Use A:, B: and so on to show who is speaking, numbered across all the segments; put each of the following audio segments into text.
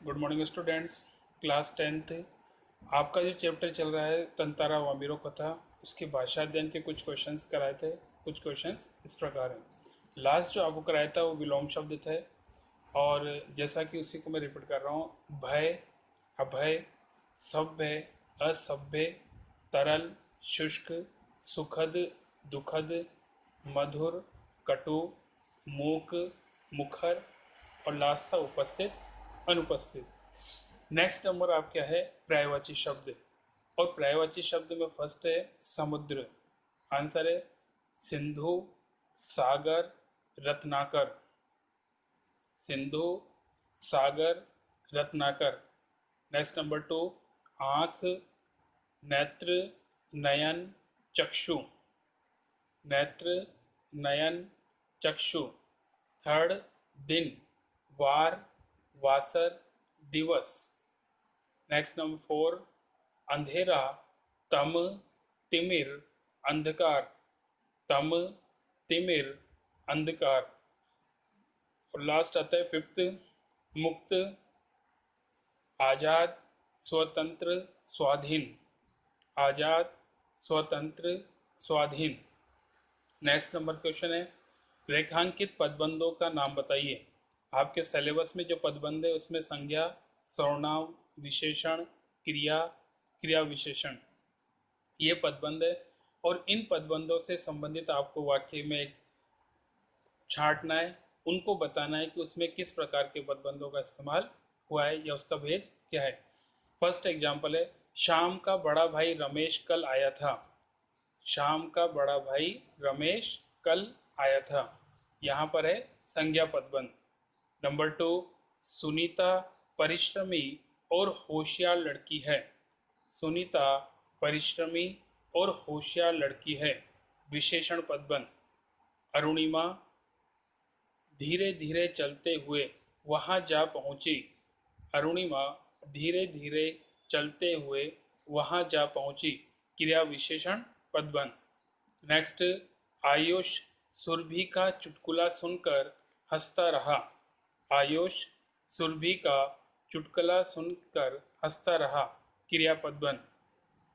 A: Good morning students. Class 10th आपका जो chapter चल रहा है तंतारा वामिरो कथा, उसके भाषा अध्ययन के कुछ क्वेश्चंस कराए थे। कुछ क्वेश्चंस इस प्रकार हैं। लास्ट जो आपको कराया था वो विलोम शब्द थे, और जैसा कि उसी को मैं रिपीट कर रहा हूँ। भय, अभय, सभ्य, असभ्य, तरल, शुष्क, सुखद, दुखद, मधुर, कटु, मूक, मुखर, और लास्ट था उपस्थित, अनुपस्थित। नेक्स्ट नंबर आप क्या है, पर्यायवाची शब्द। और पर्यायवाची शब्द में फर्स्ट है समुद्र। आंसर है सिंधु, सागर, रत्नाकर। सिंधु, सागर, रत्नाकर। नेक्स्ट नंबर 2, आंख, नेत्र, नयन, चक्षु। नेत्र, नयन, चक्षु। थर्ड, दिन, वार, वासर, दिवस। नेक्स्ट नंबर 4, अंधेरा, तम, तिमिर, अंधकार। तम, तिमिर, अंधकार। और लास्ट आता है फिफ्थ, मुक्त, आजाद, स्वतंत्र, स्वाधीन। आजाद, स्वतंत्र, स्वाधीन। नेक्स्ट नंबर क्वेश्चन है, रेखांकित पदबंधों का नाम बताइए। आपके सिलेबस में जो पदबंध है उसमें संज्ञा, सर्वनाम, विशेषण, क्रिया, क्रिया विशेषण, ये पदबंध है। और इन पदबंधों से संबंधित आपको वाक्य में एक छांटना है, उनको बताना है कि उसमें किस प्रकार के पदबंधों का इस्तेमाल हुआ है या उसका भेद क्या है। फर्स्ट एग्जाम्पल है, शाम का बड़ा भाई रमेश कल आया था। शाम का बड़ा भाई रमेश कल आया था। यहाँ पर है संज्ञा पदबंध। नंबर 2, सुनीता परिश्रमी और होशियार लड़की है। सुनीता परिश्रमी और होशियार लड़की है, विशेषण पदबंध। अरुणिमा धीरे धीरे चलते हुए वहां जा पहुंची। अरुणिमा धीरे धीरे चलते हुए वहां जा पहुंची, क्रिया विशेषण पदबंध। नेक्स्ट, आयुष सुरभि का चुटकुला सुनकर हंसता रहा। आयुष सुरभि का चुटकुला सुनकर हंसता रहा, क्रिया पदबंध।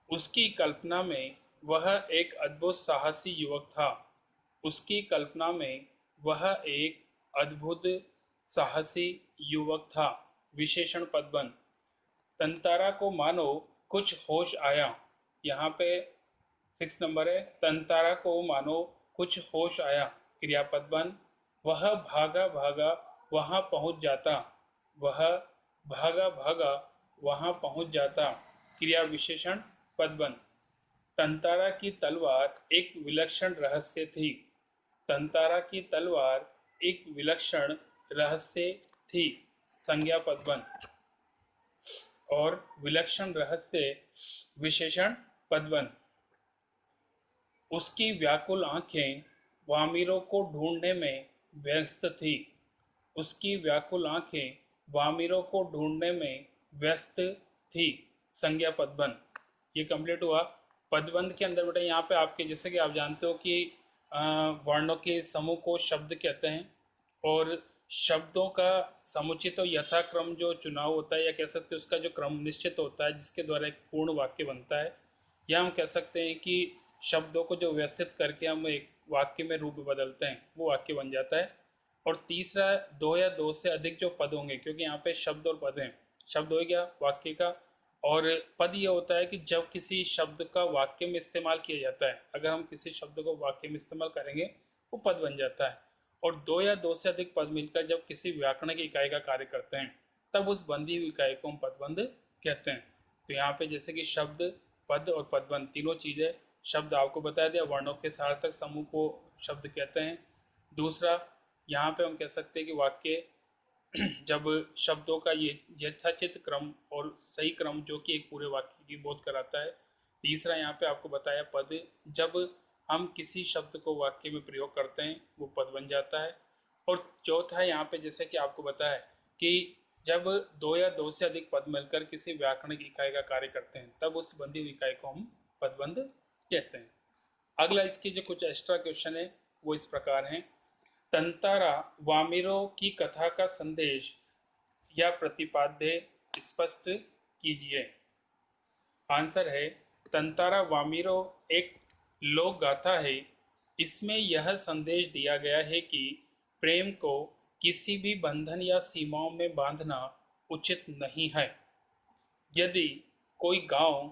A: उसकी कल्पना में वह एक अद्भुत साहसी युवक था। उसकी कल्पना में वह एक अद्भुत साहसी युवक था, विशेषण पदबंध। तंतारा को मानो कुछ होश आया। यहाँ पे 6 नंबर है, तंतारा को मानो कुछ होश आया, क्रिया पदबंध। वह भागा भागा वहां पहुंच जाता। वह भागा भागा वहां पहुंच जाता, क्रिया विशेषण पदबंध। तंतारा की तलवार एक विलक्षण रहस्य थी। तंतारा की तलवार एक विलक्षण रहस्य थी, संज्ञा पदबंध। और विलक्षण रहस्य, विशेषण पदबंध। उसकी व्याकुल आंखें वामिरों को ढूंढने में व्यस्त थी। उसकी व्याकुल आंखें वामिरों को ढूंढने में व्यस्त थी, संज्ञा पदबंध। ये कंप्लीट हुआ। पदबंध के अंदर बेटा यहाँ पे आपके, जैसे कि आप जानते हो कि वर्णों के समूह को शब्द कहते हैं, और शब्दों का समुचित और यथाक्रम जो चुनाव होता है, या कह सकते हैं उसका जो क्रम निश्चित होता है जिसके द्वारा एक पूर्ण वाक्य बनता है, या हम कह सकते हैं कि शब्दों को जो व्यवस्थित करके हम एक वाक्य में रूप बदलते हैं, वो वाक्य बन जाता है। और तीसरा, दो या दो से अधिक जो पद होंगे, क्योंकि यहाँ पे शब्द और पद हैं। शब्द हो गया वाक्य का, और पद ये होता है कि जब किसी शब्द का वाक्य में इस्तेमाल किया जाता है, अगर हम किसी शब्द को वाक्य में इस्तेमाल करेंगे वो पद बन जाता है। और दो या दो से अधिक पद मिलकर जब किसी व्याकरण की इकाई का कार्य करते हैं, तब उस बंधी हुई इकाई को हम पदबंध कहते हैं। तो यहाँ पे जैसे कि शब्द, पद और पदबंध तीनों चीजें। शब्द आपको बता दिया, वर्णों के सार्थक समूह को शब्द कहते हैं। दूसरा, यहाँ पे हम कह सकते हैं कि वाक्य जब शब्दों का ये यथाचित क्रम और सही क्रम जो कि एक पूरे वाक्य की बोध कराता है। तीसरा, यहाँ पे आपको बताया पद, जब हम किसी शब्द को वाक्य में प्रयोग करते हैं वो पद बन जाता है। और चौथा, यहाँ पे जैसे कि आपको बताया कि जब दो या दो से अधिक पद मिलकर किसी व्याकरणिक इकाई का कार्य करते हैं, तब उस बंधी हुई इकाई को हम पदबंध कहते हैं। अगला इसके जो कुछ एक्स्ट्रा क्वेश्चन है वो इस प्रकार हैं। तंतारा वामिरों की कथा का संदेश या प्रतिपाद्य स्पष्ट कीजिए। आंसर है तंतारा वामिरो एक लोक गाथा है। इसमें यह संदेश दिया गया है कि प्रेम को किसी भी बंधन या सीमाओं में बांधना उचित नहीं है। यदि कोई गांव,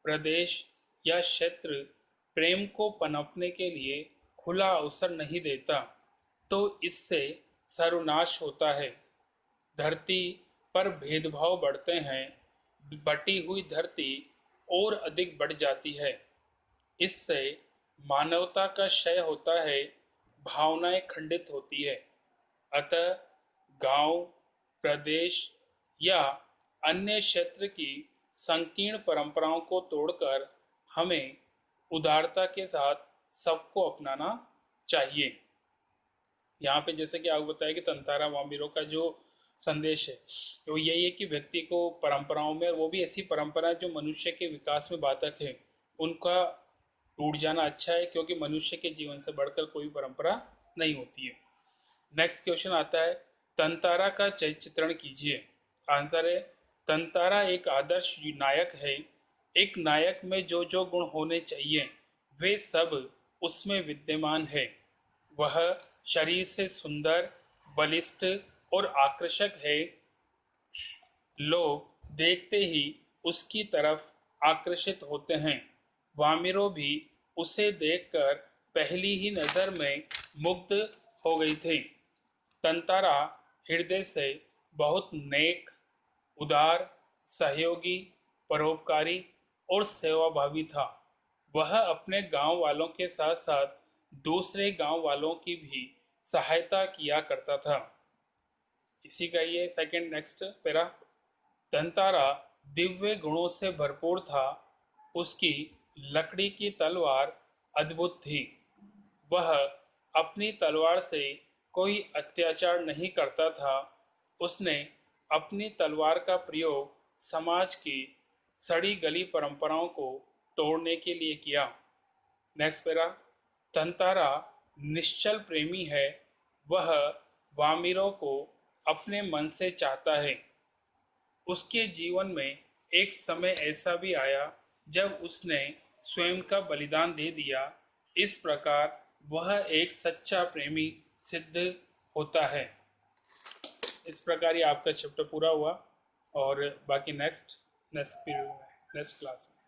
A: प्रदेश या क्षेत्र प्रेम को पनपने के लिए खुला अवसर नहीं देता, तो इससे सर्वनाश होता है। धरती पर भेदभाव बढ़ते हैं, बटी हुई धरती और अधिक बढ़ जाती है। इससे मानवता का क्षय होता है, भावनाएं खंडित होती है। अतः गांव, प्रदेश या अन्य क्षेत्र की संकीर्ण परंपराओं को तोड़कर हमें उदारता के साथ सबको अपनाना चाहिए। यहाँ पे जैसे कि आपको बताया कि तंतारा वामिरों का जो संदेश है वो यही है कि व्यक्ति को परंपराओं में, वो भी ऐसी परंपरा जो मनुष्य के विकास में बाधक है, उनका टूट जाना अच्छा है, क्योंकि मनुष्य के जीवन से बढ़कर कोई परंपरा नहीं होती है। नेक्स्ट क्वेश्चन आता है, तंतारा का चित्रण कीजिए। आंसर है तंतारा एक आदर्श नायक है। एक नायक में जो जो गुण होने चाहिए वे सब उसमें विद्यमान है। वह शरीर से सुंदर, बलिष्ठ और आकर्षक है। लोग देखते ही उसकी तरफ आकर्षित होते हैं। वामिरो भी उसे देखकर पहली ही नजर में मुग्ध हो गई थी। तंतारा हृदय से बहुत नेक, उदार, सहयोगी, परोपकारी और सेवाभावी था। वह अपने गांव वालों के साथ साथ दूसरे गांव वालों की भी सहायता किया करता था। इसी का ये सेकंड नेक्स्ट पैरा। दंतारा दिव्य गुणों से भरपूर था। उसकी लकड़ी की तलवार अद्भुत थी। वह अपनी तलवार से कोई अत्याचार नहीं करता था। उसने अपनी तलवार का प्रयोग समाज की सड़ी गली परंपराओं को तोड़ने के लिए किया। Next para. तंतारा निश्चल प्रेमी है। वह वामिरों को अपने मन से चाहता है। उसके जीवन में एक समय ऐसा भी आया जब उसने स्वयं का बलिदान दे दिया। इस प्रकार वह एक सच्चा प्रेमी सिद्ध होता है। इस प्रकार ये आपका चैप्टर पूरा हुआ और बाकी नेक्स्ट नेक्स्ट क्लास में